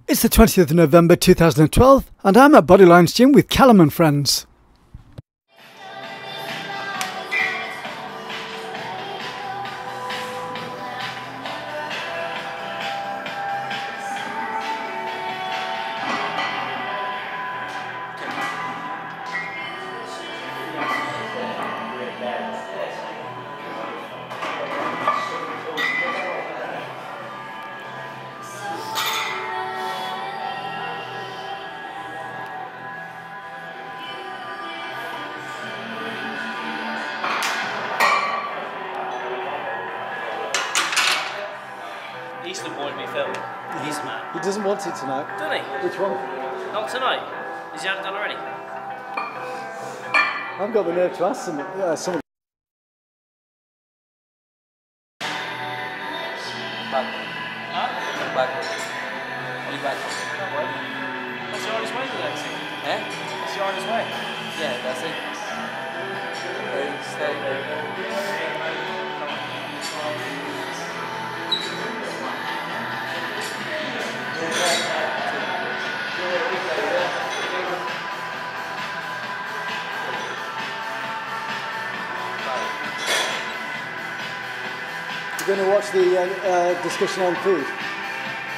It's the 20th of November 2012 and I'm at Bodylines Gym with Calum and friends. He's the boy to be filmed. He's the man. He doesn't want it tonight. Doesn't he? Which one? Not tonight. Is he done already? I've got the nerve to ask someone. Back. Huh? Back. Only back. What's he on his way to that thing? Eh? What's he on his way? Yeah, that's it. Stay. You're going to watch the discussion on food,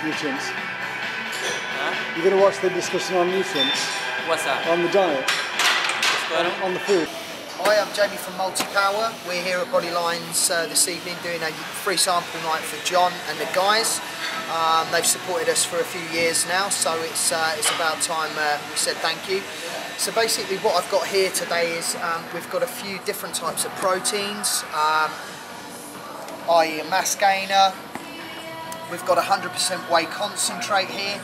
nutrients. Huh? You're going to watch the discussion on nutrients. What's that? On the diet. What's going on? On the food. Hi, I'm Jamie from Multipower. We're here at Bodylines this evening doing a free sample night for John and the guys. They've supported us for a few years now, so it's about time we said thank you. So basically what I've got here today is we've got a few different types of proteins, i.e. a mass gainer. We've got 100% whey concentrate here,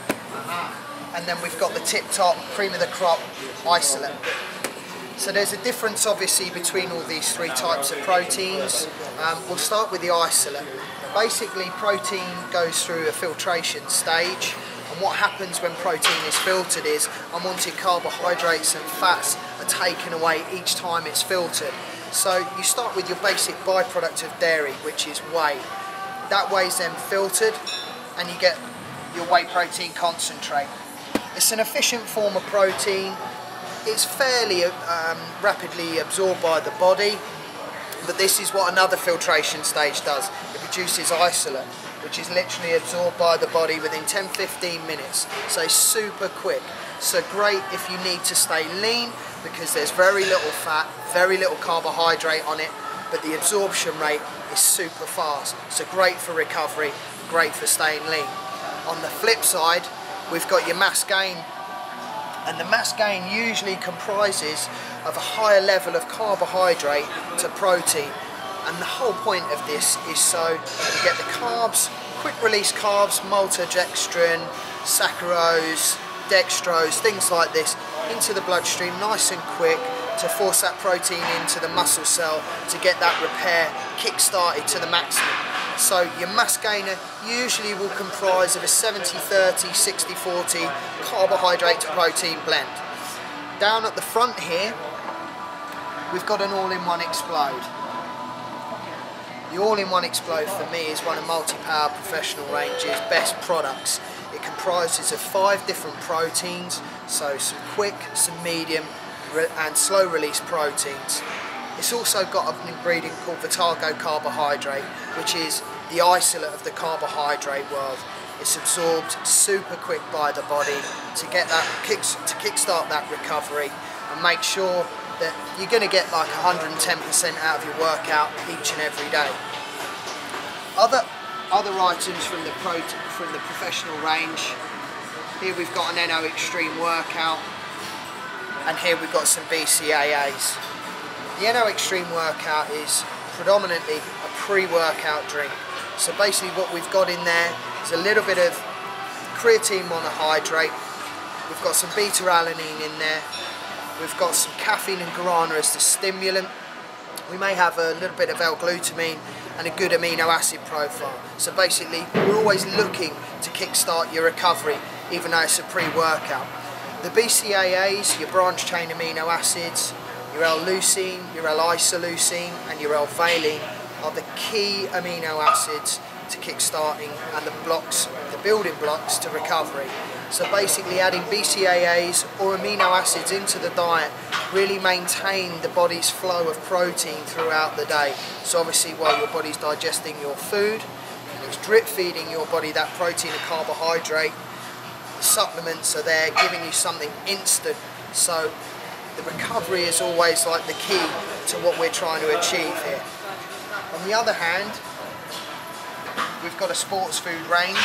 and then we've got the tip top cream of the crop isolate. So there's a difference obviously between all these three types of proteins. We'll start with the isolate. Basically protein goes through a filtration stage, and what happens when protein is filtered is unwanted carbohydrates and fats are taken away each time it's filtered. So you start with your basic byproduct of dairy, which is whey. That whey is then filtered and you get your whey protein concentrate. It's an efficient form of protein. It's fairly rapidly absorbed by the body, but this is what another filtration stage does. It produces isolate, which is literally absorbed by the body within 10-15 minutes, so super quick. So great if you need to stay lean, because there's very little fat, very little carbohydrate on it, but the absorption rate is super fast. So great for recovery, great for staying lean. On the flip side, we've got your mass gain. And the mass gain usually comprises of a higher level of carbohydrate to protein. And the whole point of this is so you get the carbs, quick release carbs, maltodextrin, saccharose, dextrose, things like this, into the bloodstream nice and quick to force that protein into the muscle cell to get that repair kick-started to the maximum. So your mass gainer usually will comprise of a 70-30, 60-40 carbohydrate to protein blend. Down at the front here, we've got an all-in-one Explode. The all-in-one Explode for me is one of Multipower Professional Range's best products. It comprises of 5 different proteins, so some quick, some medium and slow release proteins. It's also got an ingredient called Vitargo carbohydrate, which is the isolate of the carbohydrate world. It's absorbed super quick by the body to get that kickstart that recovery and make sure that you're going to get like 110% out of your workout each and every day. Other items from the professional range. Here we've got an NO Extreme workout, and here we've got some BCAAs. The NO Extreme workout is predominantly a pre-workout drink. So basically what we've got in there is a little bit of creatine monohydrate, we've got some beta-alanine in there, we've got some caffeine and guarana as the stimulant, we may have a little bit of L-glutamine and a good amino acid profile. So basically we're always looking to kickstart your recovery even though it's a pre-workout. The BCAAs, your branch chain amino acids, your L-leucine, your L-isoleucine and your L-valine are the key amino acids to kick-starting and the blocks the building blocks to recovery. So basically adding BCAAs or amino acids into the diet really maintain the body's flow of protein throughout the day. So obviously while your body's digesting your food, and it's drip feeding your body that protein and carbohydrate, the supplements are there giving you something instant. So the recovery is always like the key to what we're trying to achieve here. On the other hand, we've got a sports food range.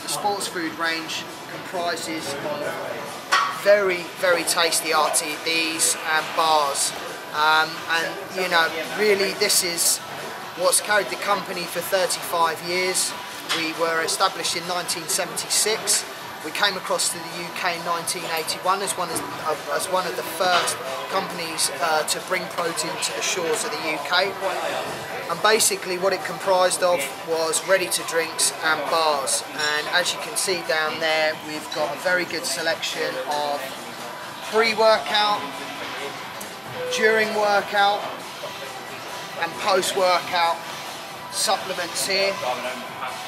The sports food range comprises very, very tasty RTDs and bars. And you know, really this is what's carried the company for 35 years. We were established in 1976. We came across to the UK in 1981 as one of the first companies to bring protein to the shores of the UK. And basically what it comprised of was ready-to-drinks and bars. And as you can see down there, we've got a very good selection of pre-workout, during workout and post-workout supplements here,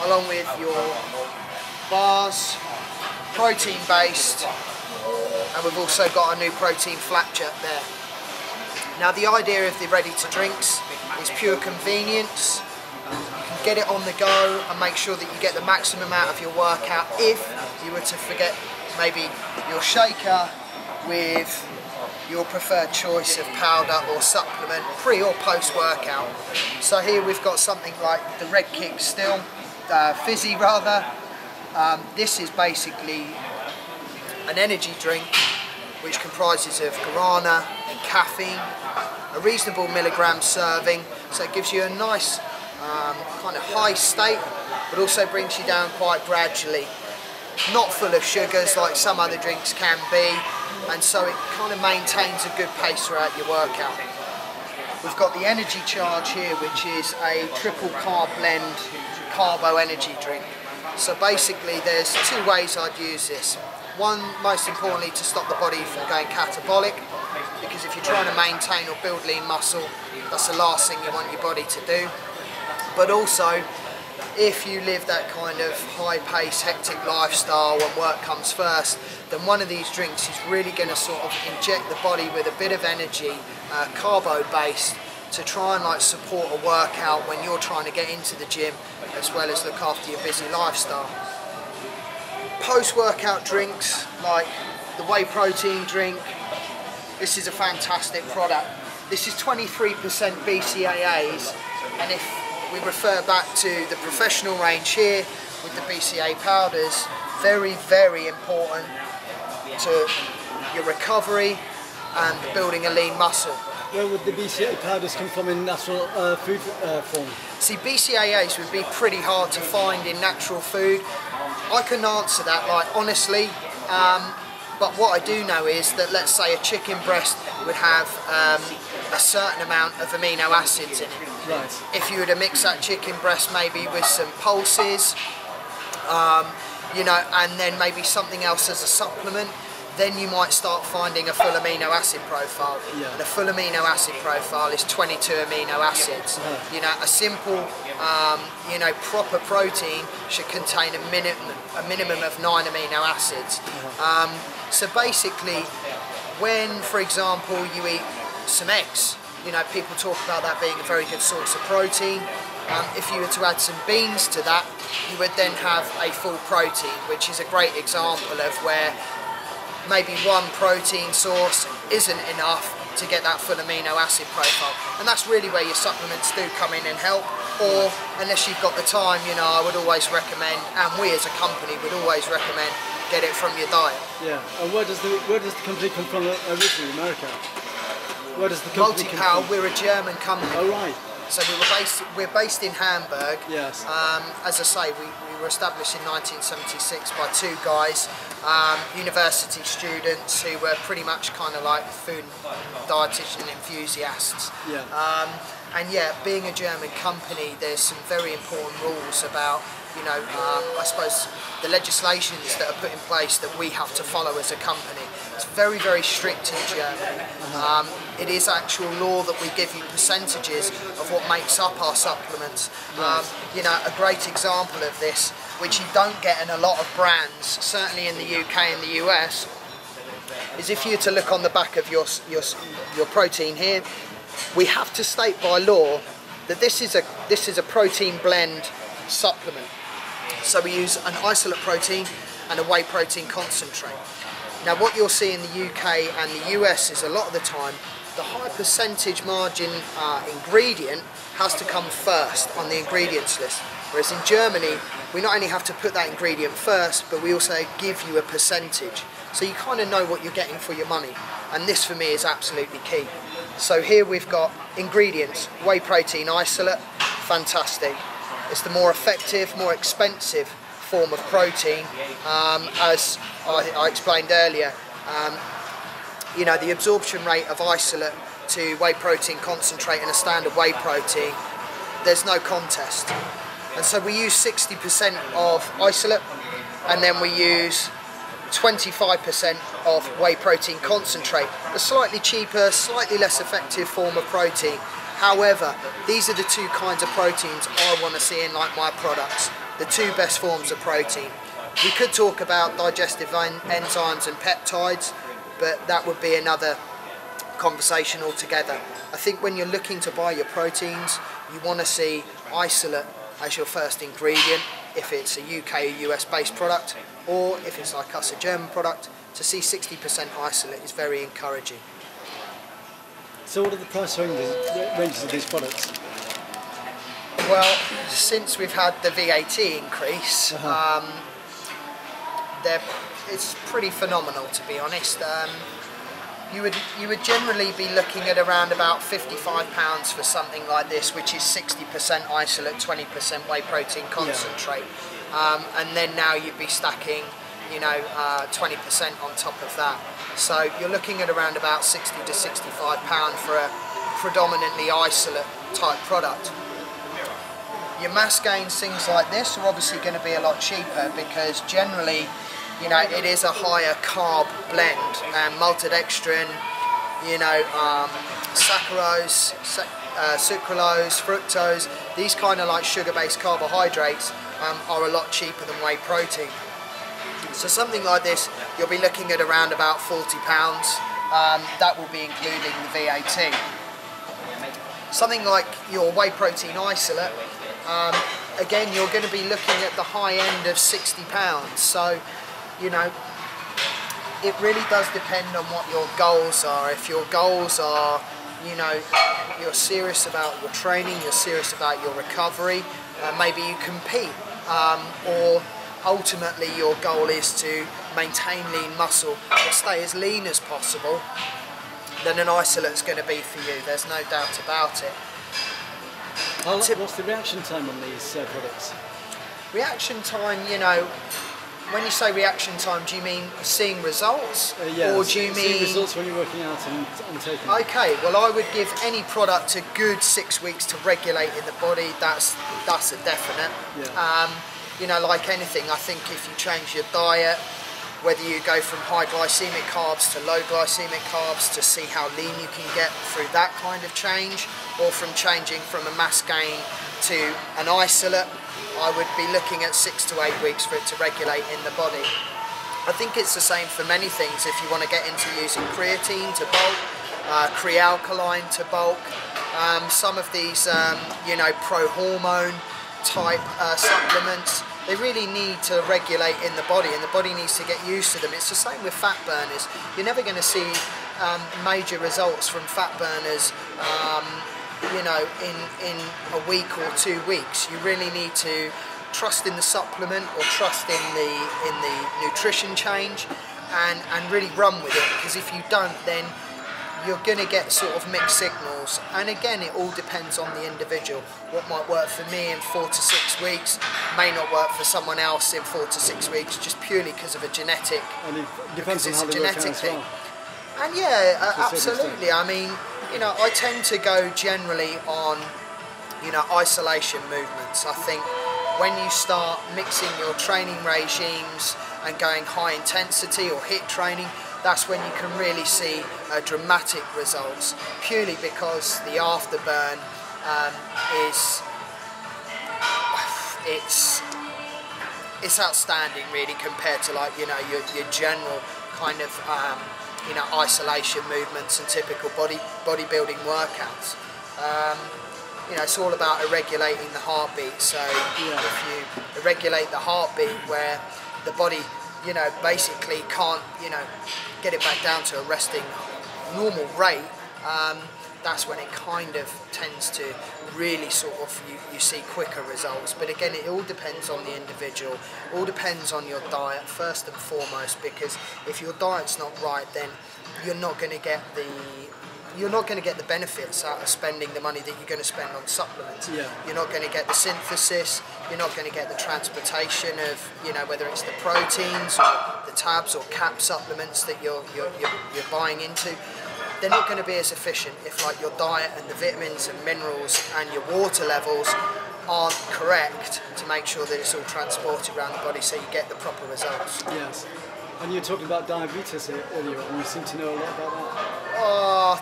along with your bars, protein based, and we've also got a new protein flapjack there. Now the idea of the ready to drinks is pure convenience. You can get it on the go and make sure that you get the maximum out of your workout. If you were to forget maybe your shaker with your preferred choice of powder or supplement, pre or post workout. So here we've got something like the Red Kick Still, Fizzy rather. This is basically an energy drink which comprises of guarana and caffeine, a reasonable milligram serving, so it gives you a nice kind of high state, but also brings you down quite gradually. Not full of sugars like some other drinks can be, and so it kind of maintains a good pace throughout your workout. We've got the Energy Charge here, which is a triple carb blend carbo energy drink. So basically there's two ways I'd use this. One, most importantly, to stop the body from going catabolic, because if you're trying to maintain or build lean muscle, that's the last thing you want your body to do. But also, if you live that kind of high-paced, hectic lifestyle when work comes first, then one of these drinks is really going to sort of inject the body with a bit of energy, carbo-based, to try and like support a workout when you're trying to get into the gym, as well as look after your busy lifestyle. Post-workout drinks like the whey protein drink, this is a fantastic product. This is 23% BCAAs, and if we refer back to the professional range here with the BCA powders, very, very important to your recovery and building a lean muscle. Where would the BCA powders come from in natural food form? See, BCAAs would be pretty hard to find in natural food. I couldn't answer that, like, honestly, but what I do know is that, let's say, a chicken breast would have a certain amount of amino acids in it. Right. If you were to mix that chicken breast maybe with some pulses, you know, and then maybe something else as a supplement, then you might start finding a full amino acid profile. Yeah. And a full amino acid profile is 22 amino acids. You know, a simple, you know, proper protein should contain a minimum of 9 amino acids. So basically, when, for example, you eat some eggs, you know, people talk about that being a very good source of protein. If you were to add some beans to that, you would then have a full protein, which is a great example of where maybe one protein source isn't enough to get that full amino acid profile. And that's really where your supplements do come in and help. Or, unless you've got the time, you know, I would always recommend, and we as a company would always recommend, get it from your diet. Yeah, and where does the company come from originally, America? Where does the company come from? We're a German company. Oh, right. So we're based in Hamburg. Yes. As I say, we were established in 1976 by two guys, university students who were pretty much kind of like food dietitian enthusiasts. Yeah. And yeah, being a German company, there's some very important rules about, you know, I suppose the legislations that are put in place that we have to follow as a company. It's very, very strict in Germany. It is actual law that we give you percentages of what makes up our supplements. You know, a great example of this, which you don't get in a lot of brands, certainly in the UK and the US, is if you were to look on the back of your protein here, we have to state by law that this is a protein blend supplement. So we use an isolate protein and a whey protein concentrate. Now what you'll see in the UK and the US is a lot of the time the high percentage margin ingredient has to come first on the ingredients list. Whereas in Germany, we not only have to put that ingredient first, but we also give you a percentage. So you kind of know what you're getting for your money. And this for me is absolutely key. So here we've got ingredients, whey protein isolate, fantastic. It's the more effective, more expensive form of protein. As I explained earlier, you know, the absorption rate of isolate to whey protein concentrate in a standard whey protein, there's no contest. And so we use 60% of isolate, and then we use 25% of whey protein concentrate, a slightly cheaper, slightly less effective form of protein. However, these are the two kinds of proteins I want to see in like my products, the two best forms of protein. We could talk about digestive enzymes and peptides, but that would be another conversation altogether. I think when you're looking to buy your proteins, you want to see isolate as your first ingredient, if it's a UK or US based product, or if it's like us, a German product. To see 60% isolate is very encouraging. So what are the price ranges of these products? Well, since we've had the VAT increase, it's pretty phenomenal, to be honest. You would generally be looking at around about £55 for something like this, which is 60% isolate, 20% whey protein concentrate, and then now you'd be stacking, you know, 20% on top of that. So you're looking at around about £60 to £65 for a predominantly isolate type product. Your mass gains, things like this, are obviously going to be a lot cheaper because generally, you know, it is a higher carb blend, and maltodextrin, you know, saccharose, sucralose, fructose, these kind of like sugar-based carbohydrates are a lot cheaper than whey protein. So something like this, you'll be looking at around about £40. That will be including the VAT. Something like your whey protein isolate, again, you're going to be looking at the high end of £60. So, you know, it really does depend on what your goals are. If your goals are, you know, you're serious about your training, you're serious about your recovery, maybe you compete, or ultimately your goal is to maintain lean muscle or stay as lean as possible, then an isolate's going to be for you, there's no doubt about it. What's the reaction time on these products? Reaction time, you know, when you say reaction time, do you mean seeing results? Yeah, or do you mean seeing results when you're working out and taking them? Okay, well I would give any product a good 6 weeks to regulate in the body. That's a definite. Yeah. You know, like anything, I think if you change your diet, whether you go from high glycemic carbs to low glycemic carbs to see how lean you can get through that kind of change, or from changing from a mass gain to an isolate, I would be looking at 6 to 8 weeks for it to regulate in the body. I think it's the same for many things. If you want to get into using creatine to bulk, Crealkaline to bulk, some of these, you know, pro-hormone type supplements, they really need to regulate in the body, and the body needs to get used to them. It's the same with fat burners. You're never going to see major results from fat burners, you know, in a week or 2 weeks. You really need to trust in the supplement or trust in the nutrition change, and really run with it, because if you don't, then you're going to get sort of mixed signals. And again, it all depends on the individual. What might work for me in 4 to 6 weeks may not work for someone else in 4 to 6 weeks, just purely because of a genetic. And it depends on how they work out as well. And yeah, absolutely. I mean, you know, I tend to go generally on, you know, isolation movements. I think when you start mixing your training regimes and going high intensity or HIIT training, that's when you can really see dramatic results, purely because the afterburn it's outstanding really compared to like, you know, your general kind of you know, isolation movements and typical bodybuilding workouts. You know, it's all about regulating the heartbeat. So if you regulate the heartbeat where the body, you know, basically can't, you know, get it back down to a resting normal rate, that's when it kind of tends to really sort of, you see quicker results. But again, it all depends on the individual, all depends on your diet first and foremost, because if your diet's not right, then you're not going to get the benefits out of spending the money that you're going to spend on supplements. You're not going to get the synthesis, you're not going to get the transportation of, you know, whether it's the proteins or the tabs or cap supplements that you're buying into. They're not going to be as efficient if like your diet and the vitamins and minerals and your water levels aren't correct to make sure that it's all transported around the body so you get the proper results. Yes. And you were talking about diabetes earlier, and you seem to know a lot about that. Oh,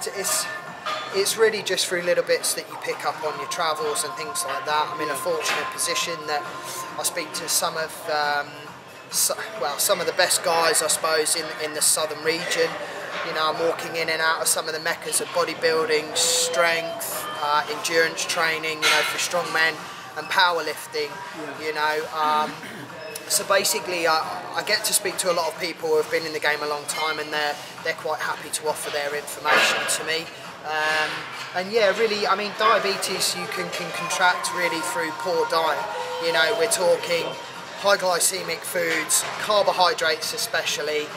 it's really just through little bits that you pick up on your travels and things like that. I'm in a fortunate position that I speak to some of some of the best guys, I suppose, in the southern region. You know, I'm walking in and out of some of the meccas of bodybuilding, strength, endurance training, you know, for strong men and powerlifting, you know. So basically, I get to speak to a lot of people who have been in the game a long time, and they're quite happy to offer their information to me. And yeah, really, I mean, diabetes you can contract really through poor diet. You know, we're talking high glycemic foods, carbohydrates especially,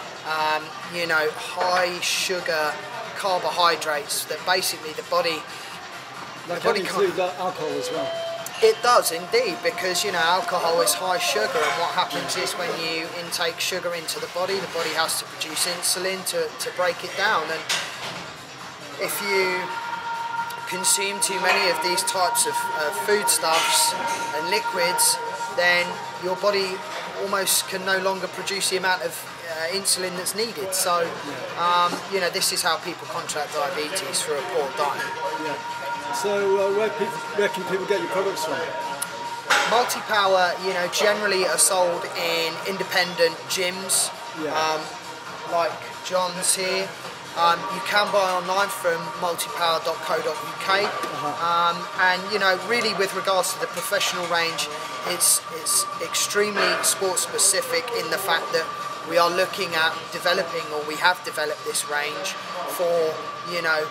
you know, high sugar carbohydrates that basically the body... That can include alcohol as well. It does indeed, because, you know, alcohol is high sugar, and what happens is when you intake sugar into the body has to produce insulin to break it down, and if you consume too many of these types of foodstuffs and liquids, then your body almost can no longer produce the amount of insulin that's needed. So, you know, this is how people contract diabetes through a poor diet. So where can people get your products from? Multi-Power, you know, generally are sold in independent gyms, like John's here. You can buy online from multipower.co.uk, and you know, really with regards to the professional range, it's extremely sport specific in the fact that we are looking at developing, or we have developed this range for, you know,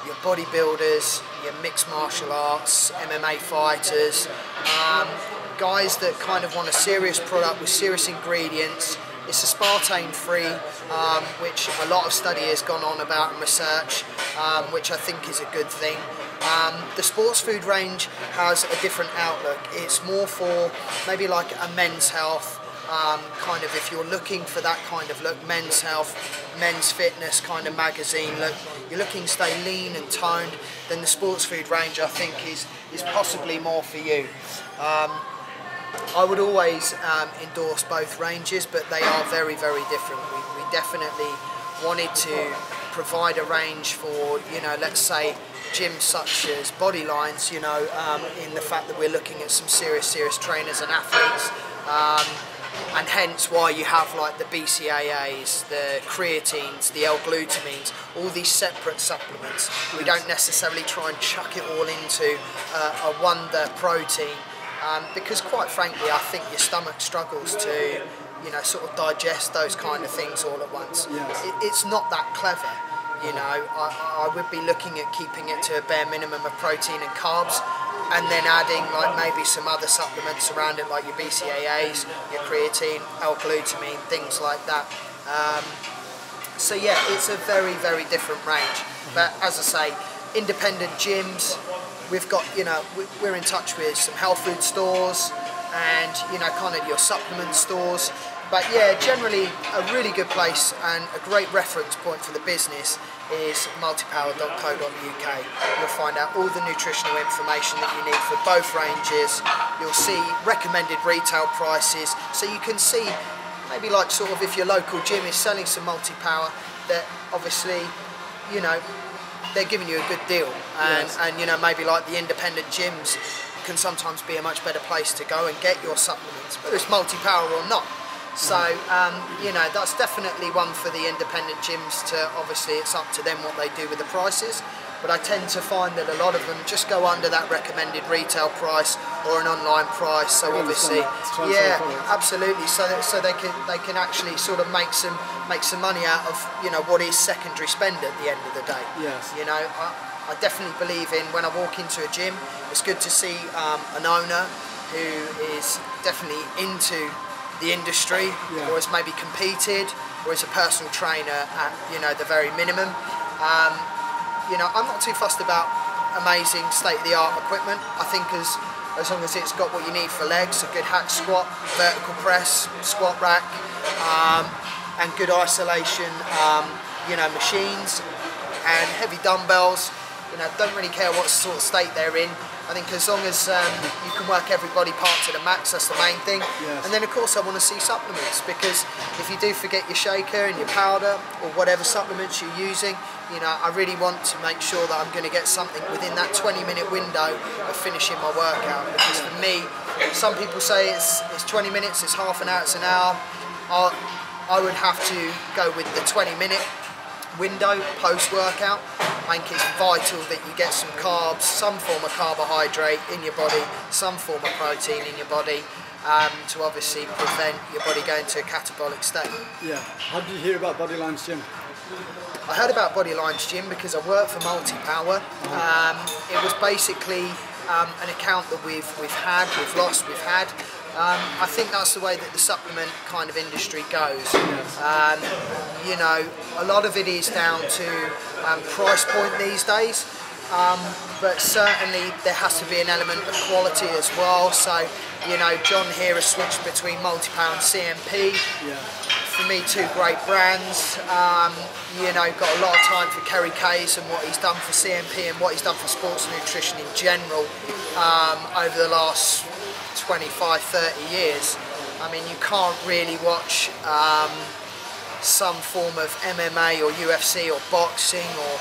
your bodybuilders, your mixed martial arts, MMA fighters, guys that kind of want a serious product with serious ingredients. It's aspartame free, which a lot of study has gone on about and research, which I think is a good thing. The sports food range has a different outlook. It's more for maybe like a men's health, kind of, if you're looking for that kind of look, men's health, men's fitness kind of magazine look, you're looking to stay lean and toned, then the sports food range I think is possibly more for you. I would always endorse both ranges, but they are very, very different. We definitely wanted to provide a range for, you know, let's say gyms such as Bodylines, you know, in the fact that we're looking at some serious trainers and athletes, and hence why you have like the BCAAs, the creatines, the L-glutamines, all these separate supplements. We don't necessarily try and chuck it all into a wonder protein, because quite frankly I think your stomach struggles to, you know, sort of digest those kind of things all at once. It's not that clever, you know. I would be looking at keeping it to a bare minimum of protein and carbs, and then adding like maybe some other supplements around it, like your BCAAs, your creatine, L-glutamine, things like that. So yeah, it's a very, very different range. But as I say, independent gyms, we've got, you know, we're in touch with some health food stores and, you know, kind of your supplement stores. But yeah, generally a really good place and a great reference point for the business is multipower.co.uk. You'll find out all the nutritional information that you need for both ranges. You'll see recommended retail prices, so you can see maybe like sort of if your local gym is selling some Multi-Power, that obviously, you know, they're giving you a good deal, and you know, maybe like the independent gyms, can sometimes be a much better place to go and get your supplements, whether it's multi-power or not. So, you know, that's definitely one for the independent gyms to, obviously it's up to them what they do with the prices, but I tend to find that a lot of them just go under that recommended retail price or an online price. So obviously, yeah, absolutely. So they can actually sort of make some money out of, you know, what is secondary spend at the end of the day. Yes. You know, I definitely believe in, when I walk into a gym, it's good to see an owner who is definitely into the industry, or has maybe competed, or is a personal trainer at, you know, the very minimum. You know, I'm not too fussed about amazing state-of-the-art equipment. I think as long as it's got what you need for legs, a good hack squat, vertical press, squat rack, and good isolation, you know, machines and heavy dumbbells. You know, don't really care what sort of state they're in. I think as long as you can work every body part to the max, that's the main thing. Yes. And then of course I want to see supplements, because if you do forget your shaker and your powder or whatever supplements you're using, you know, I really want to make sure that I'm going to get something within that 20-minute window of finishing my workout. Because for me, some people say it's 20 minutes, it's half an hour, it's an hour. I would have to go with the 20-minute window post-workout. I think it's vital that you get some carbs, some form of carbohydrate in your body, some form of protein in your body, to obviously prevent your body going to a catabolic state. Yeah. How did you hear about Bodylines Gym? I heard about Bodylines Gym because I work for Multi-Power. It was basically an account that we've had, we've lost, we've had. I think that's the way that the supplement kind of industry goes. You know, a lot of it is down to price point these days, but certainly there has to be an element of quality as well. So, you know, John here has switched between Multi-Power and CMP. Yeah. For me, two great brands. You know, got a lot of time for Kerry Case and what he's done for CMP and what he's done for sports nutrition in general over the last 25, 30 years. I mean, you can't really watch some form of MMA or UFC or boxing or,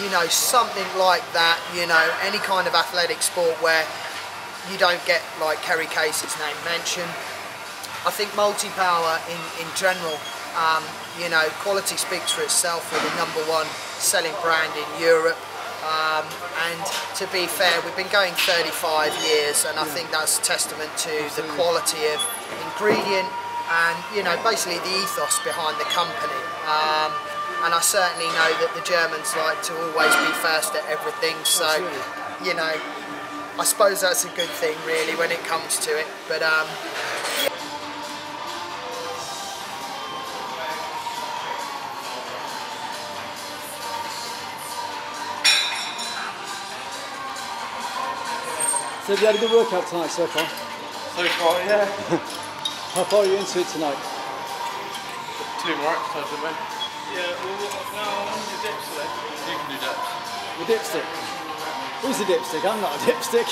you know, something like that, you know, any kind of athletic sport where you don't get like Kerry Case's name mentioned. I think Multi-Power in general, you know, quality speaks for itself. We're the #1 selling brand in Europe. And to be fair, we've been going 35 years, and I think that's a testament to the quality of ingredient and, you know, basically the ethos behind the company. And I certainly know that the Germans like to always be first at everything, so, you know, I suppose that's a good thing really when it comes to it. But So have you had a good workout tonight so far? So far, yeah. How far are you into it tonight? 2 more exercises, haven't we? Yeah, well, no, I'm on the dips today. You can do that. The dipstick. Who's the dipstick? I'm not a dipstick.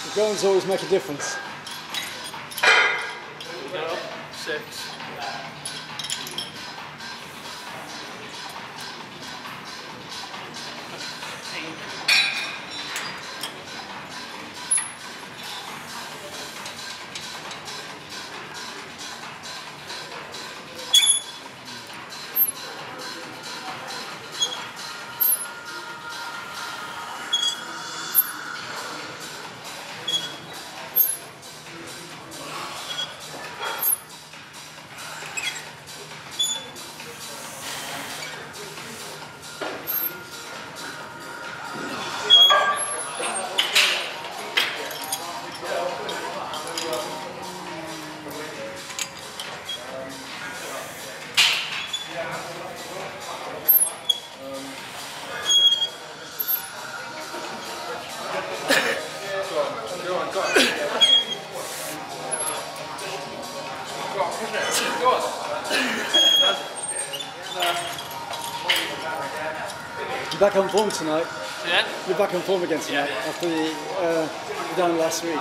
The goings always make a difference. 6. Go on. You're back on form tonight. Yeah? You're back on form again tonight after the down last week.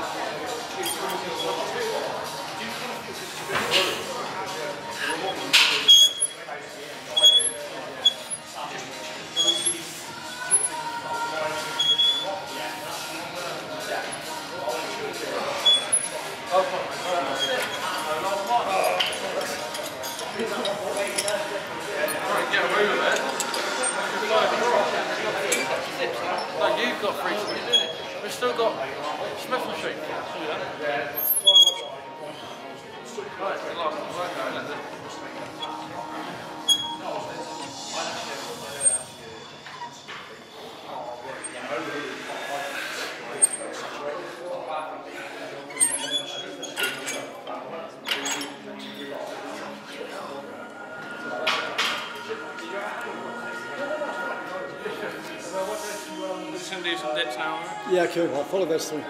No, you've got free spin. We've still got Summerfield Street. Yeah. Right, it's the last workout, isn't it? Just going to do some dips now. Yeah, cool. I'll follow those three. I'll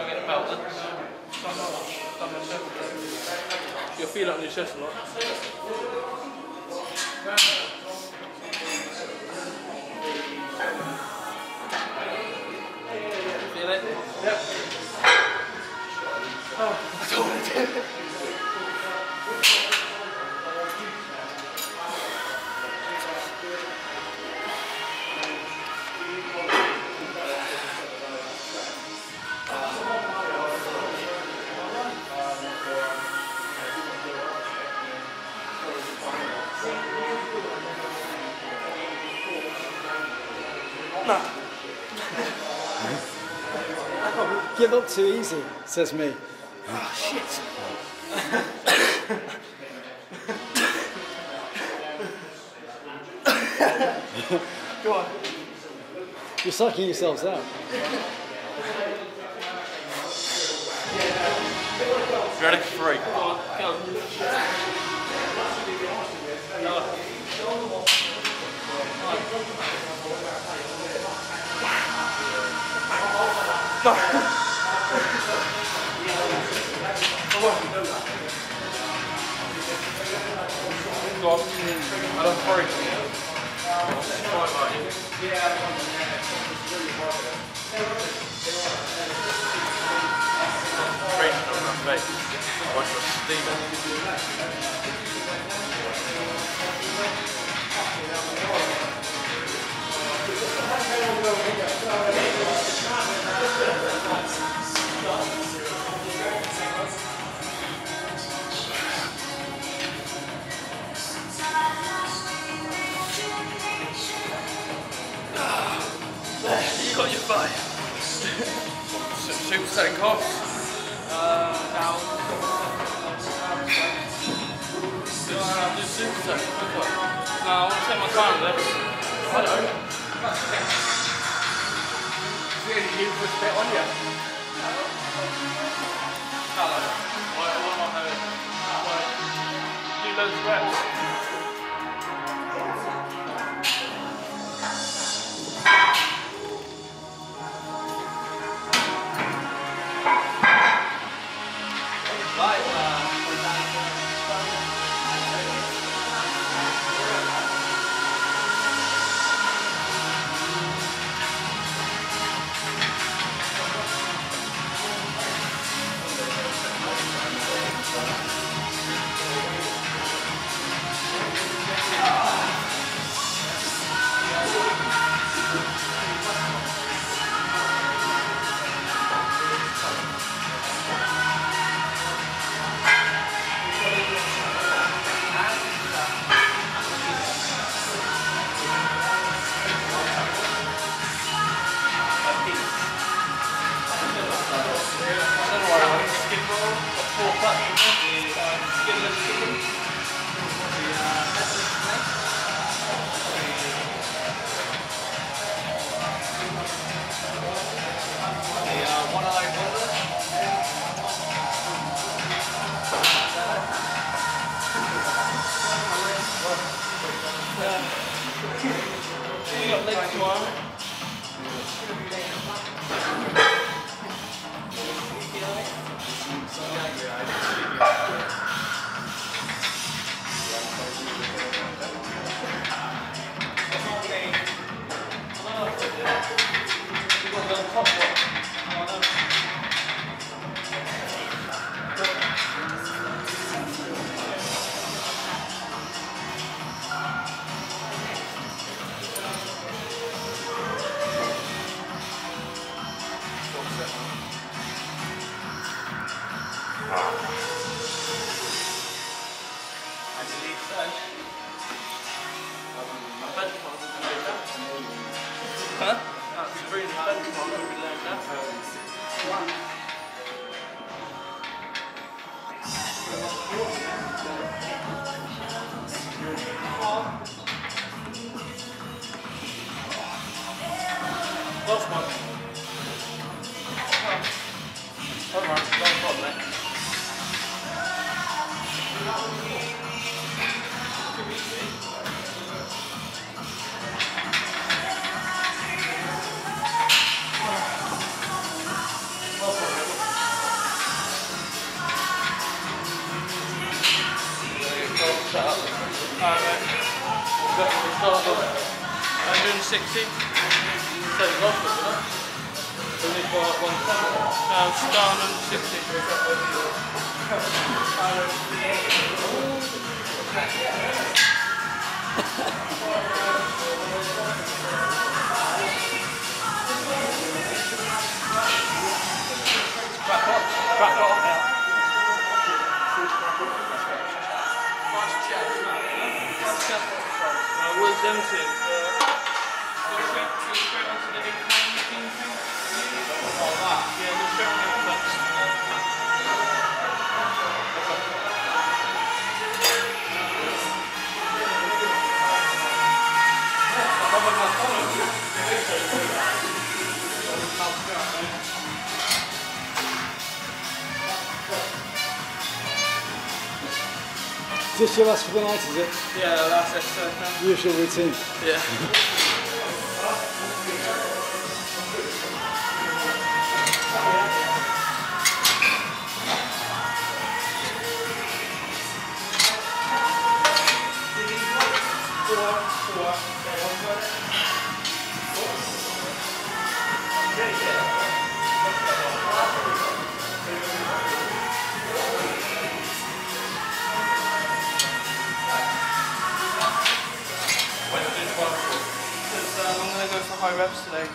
get the belt then. You'll feel it on your chest a lot. Feel it? Yep. Oh, I don't want to do it. Give up too easy, says me. Oh, shit. Go on. You're sucking yourselves out. Ready for three. Go on, go. No. Go on. Another three. Watch your steaming. You got your fight. Super setting costs. Now. Do super set. No, I want to take my time with this. I don't. You put a bit on you. Calum, why am I having? Do loads of reps. bring the benchmark will be like that. Last one. Alright, long problem. Alright, we'll start off 160. So last one, isn't it? Only for one time. No, start 160. Crack off now. Where's them two? Straight onto the incline thing. Like that? Yeah, just straight on the first. Is this your last for the night, is it? Yeah, last exercise now. Usual routine? Yeah. I'm going to go for high reps today.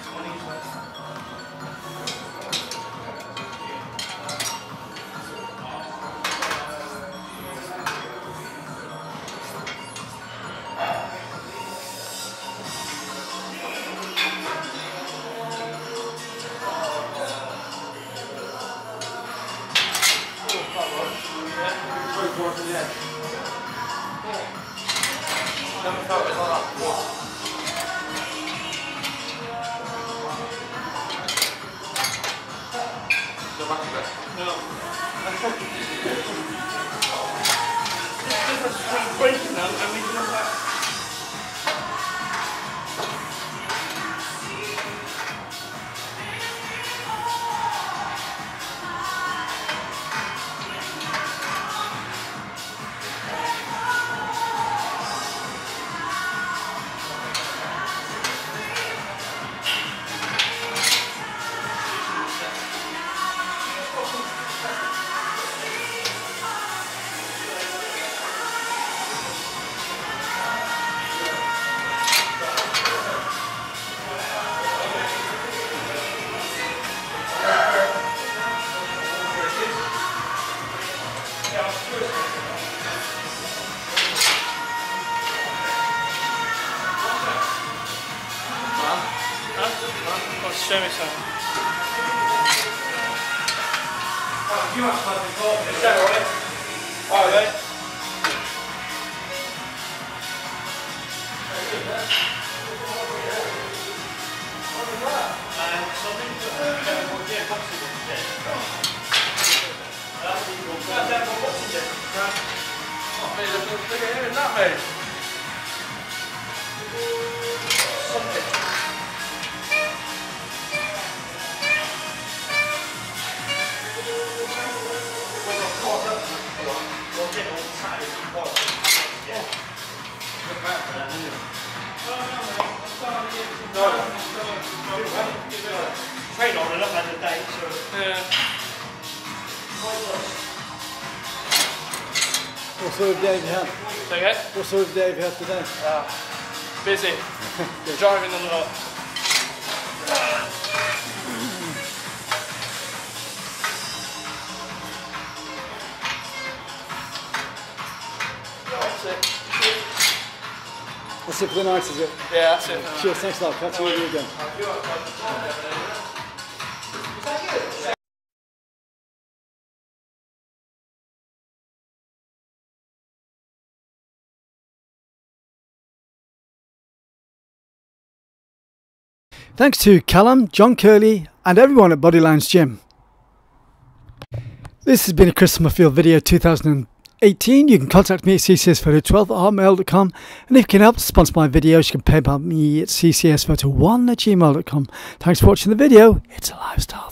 Never felt it like that before. No. There's a straight breaking now and we can have that. Show me some. You must have been caught. Is that right? Alright. Look at him in that mate. Something. Train on and up at the day, so yeah. What sort of day have you had? Say again? What sort of day have you had today? Busy. Driving a lot. That's That's it for the night, is it? Yeah, that's it. Cheers, thanks a lot. Catch you with you again. Thanks to Calum, John Cuurley and everyone at Bodylines Gym. This has been a Chris Summerfield video 2018. You can contact me at ccsPhoto12@hotmail.com, and if you can help sponsor my videos, you can PayPal me at ccsPhoto1@gmail.com. Thanks for watching the video. It's a lifestyle.